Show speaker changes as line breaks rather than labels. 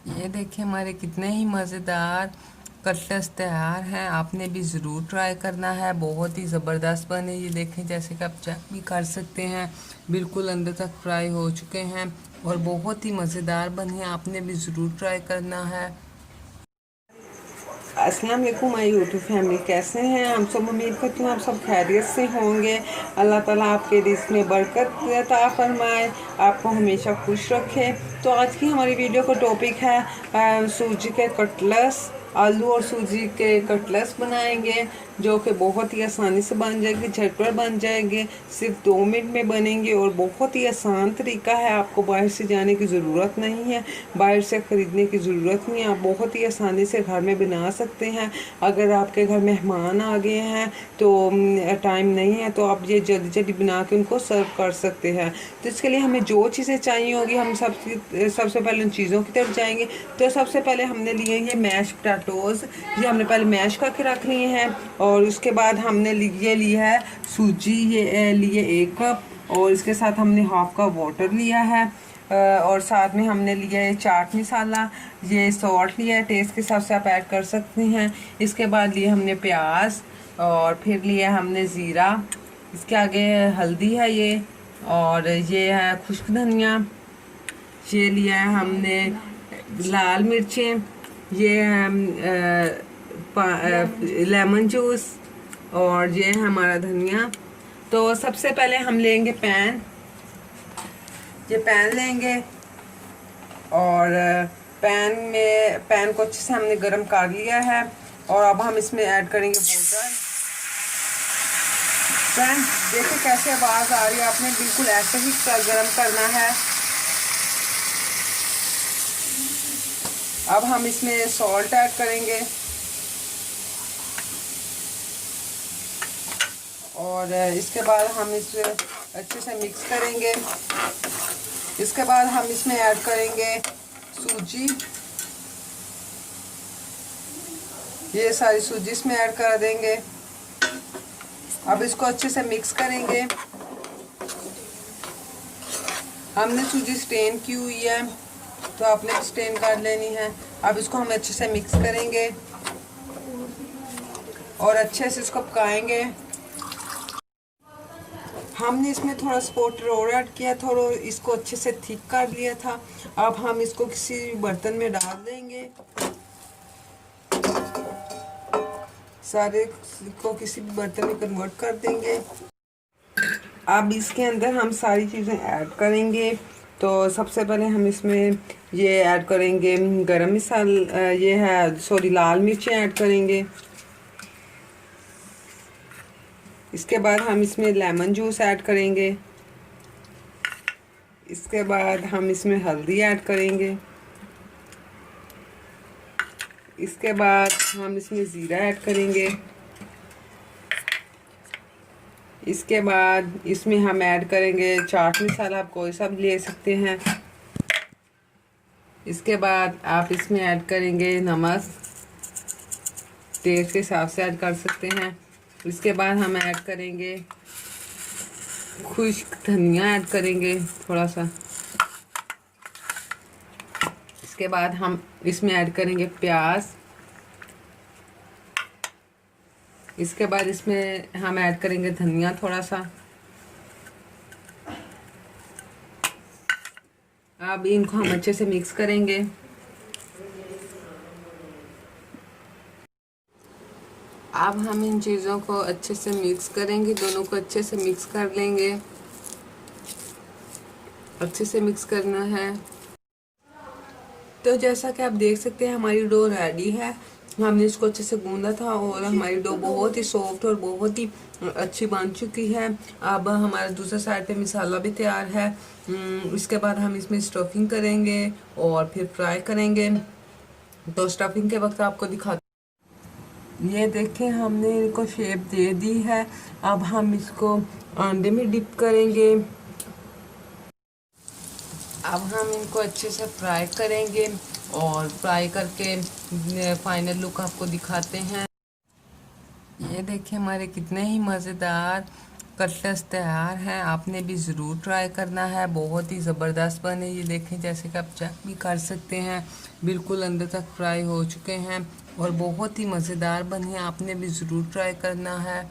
ये देखिए हमारे कितने ही मज़ेदार कटलेट्स तैयार हैं। आपने भी ज़रूर ट्राई करना है। बहुत ही ज़बरदस्त बने। ये देखें, जैसे कि आप चेक भी कर सकते हैं, बिल्कुल अंदर तक फ्राई हो चुके हैं और बहुत ही मज़ेदार बने हैं। आपने भी ज़रूर ट्राई करना है।
अस्सलाम वालेकुम माय यूट्यूब फैमिली, कैसे हैं हम सब। उम्मीद करती हूँ आप सब खैरियत से होंगे। अल्लाह ताला आपके रिज़्क में बरकत अता फरमाए, आपको हमेशा खुश रखे। तो आज की हमारी वीडियो का टॉपिक है सूजी के कटलेट्स। आलू और सूजी के कटलेट्स बनाएंगे जो कि बहुत ही आसानी से बन जाएगी, झटपट बन जाएंगे, सिर्फ 2 मिनट में बनेंगे और बहुत ही आसान तरीका है। आपको बाहर से जाने की ज़रूरत नहीं है, बाहर से ख़रीदने की ज़रूरत नहीं है। आप बहुत ही आसानी से घर में बना सकते हैं। अगर आपके घर मेहमान आ गए हैं तो टाइम नहीं है तो आप ये जल्दी जल्दी बना के उनको सर्व कर सकते हैं। तो इसके लिए हमें जो चीज़ें चाहिए होगी, हम सबसे पहले उन चीज़ों की तरफ जाएंगे। तो सबसे पहले हमने लिए ये मैश पोटैटोज़, ये हमने पहले मैश करके रख लिए हैं। और उसके बाद हमने ये लिया है सूजी, ये लिए 1 कप, और इसके साथ हमने हाफ कप वाटर लिया है। और साथ में हमने लिया है चाट मसाला, ये सॉल्ट लिया है, टेस्ट के हिसाब से आप ऐड कर सकते हैं। इसके बाद लिए हमने प्याज, और फिर लिया हमने ज़ीरा, इसके आगे हल्दी है ये, और ये है खुश्क धनिया, ये लिया है हमने लाल मिर्चें, ये है लेमन जूस, और ये है हमारा धनिया। तो सबसे पहले हम लेंगे पैन, ये पैन लेंगे, और पैन को अच्छे से हमने गरम कर लिया है। और अब हम इसमें ऐड करेंगे वाटर। फ्रेंड्स देखिए कैसे आवाज़ आ रही है, आपने बिल्कुल ऐसे ही गरम करना है। अब हम इसमें सॉल्ट ऐड करेंगे, और इसके बाद हम इसे अच्छे से मिक्स करेंगे। इसके बाद हम इसमें ऐड करेंगे सूजी, ये सारी सूजी इसमें ऐड कर देंगे। अब इसको अच्छे से मिक्स करेंगे। हमने सूजी स्टेन की हुई है तो आपने भी स्टेन कर लेनी है। अब इसको हम अच्छे से मिक्स करेंगे और अच्छे से इसको पकाएंगे। हमने इसमें थोड़ा सपोर्टर और ऐड किया था और इसको अच्छे से थिक कर लिया था। अब हम इसको किसी बर्तन में डाल देंगे, सारे को किसी भी बर्तन में कन्वर्ट कर देंगे। अब इसके अंदर हम सारी चीज़ें ऐड करेंगे। तो सबसे पहले हम इसमें ये ऐड करेंगे गरम मसाला, ये है सॉरी लाल मिर्चें ऐड करेंगे। इसके बाद हम इसमें लेमन जूस ऐड करेंगे। इसके बाद हम इसमें हल्दी ऐड करेंगे। इसके बाद हम इसमें ज़ीरा ऐड करेंगे। इसके बाद इसमें हम ऐड करेंगे चाट मसाला, आप कोई सा भी ले सकते हैं। इसके बाद आप इसमें ऐड करेंगे नमक, टेस्ट के हिसाब से ऐड कर सकते हैं। इसके बाद हम ऐड करेंगे खुश्क धनिया ऐड करेंगे थोड़ा सा। इसके बाद हम इसमें ऐड करेंगे प्याज। इसके बाद इसमें हम ऐड करेंगे धनिया थोड़ा सा। अब इनको हम अच्छे से मिक्स करेंगे। अब हम इन चीज़ों को अच्छे से मिक्स करेंगे, दोनों को अच्छे से मिक्स कर लेंगे। अच्छे से मिक्स करना है। तो जैसा कि आप देख सकते हैं हमारी डो रेडी है। हमने इसको अच्छे से गूंदा था और हमारी डो बहुत ही सॉफ्ट और बहुत ही अच्छी बन चुकी है। अब हमारा दूसरा साइड पे मसाला भी तैयार है। इसके बाद हम इसमें स्टफिंग करेंगे और फिर फ्राई करेंगे। तो स्टफिंग के वक्त आपको दिखा, ये देखें हमने इनको शेप दे दी है। अब हम इसको अंडे में डिप करेंगे। अब हम इनको अच्छे से फ्राई करेंगे और फ्राई करके फाइनल लुक आपको दिखाते हैं। ये देखिए हमारे कितने ही मज़ेदार
कटलेट्स तैयार हैं, आपने भी ज़रूर ट्राई करना है। बहुत ही ज़बरदस्त बने ये देखें, जैसे कि आप चेक भी कर सकते हैं, बिल्कुल अंदर तक फ्राई हो चुके हैं और बहुत ही मज़ेदार बने हैं। आपने भी ज़रूर ट्राई करना है।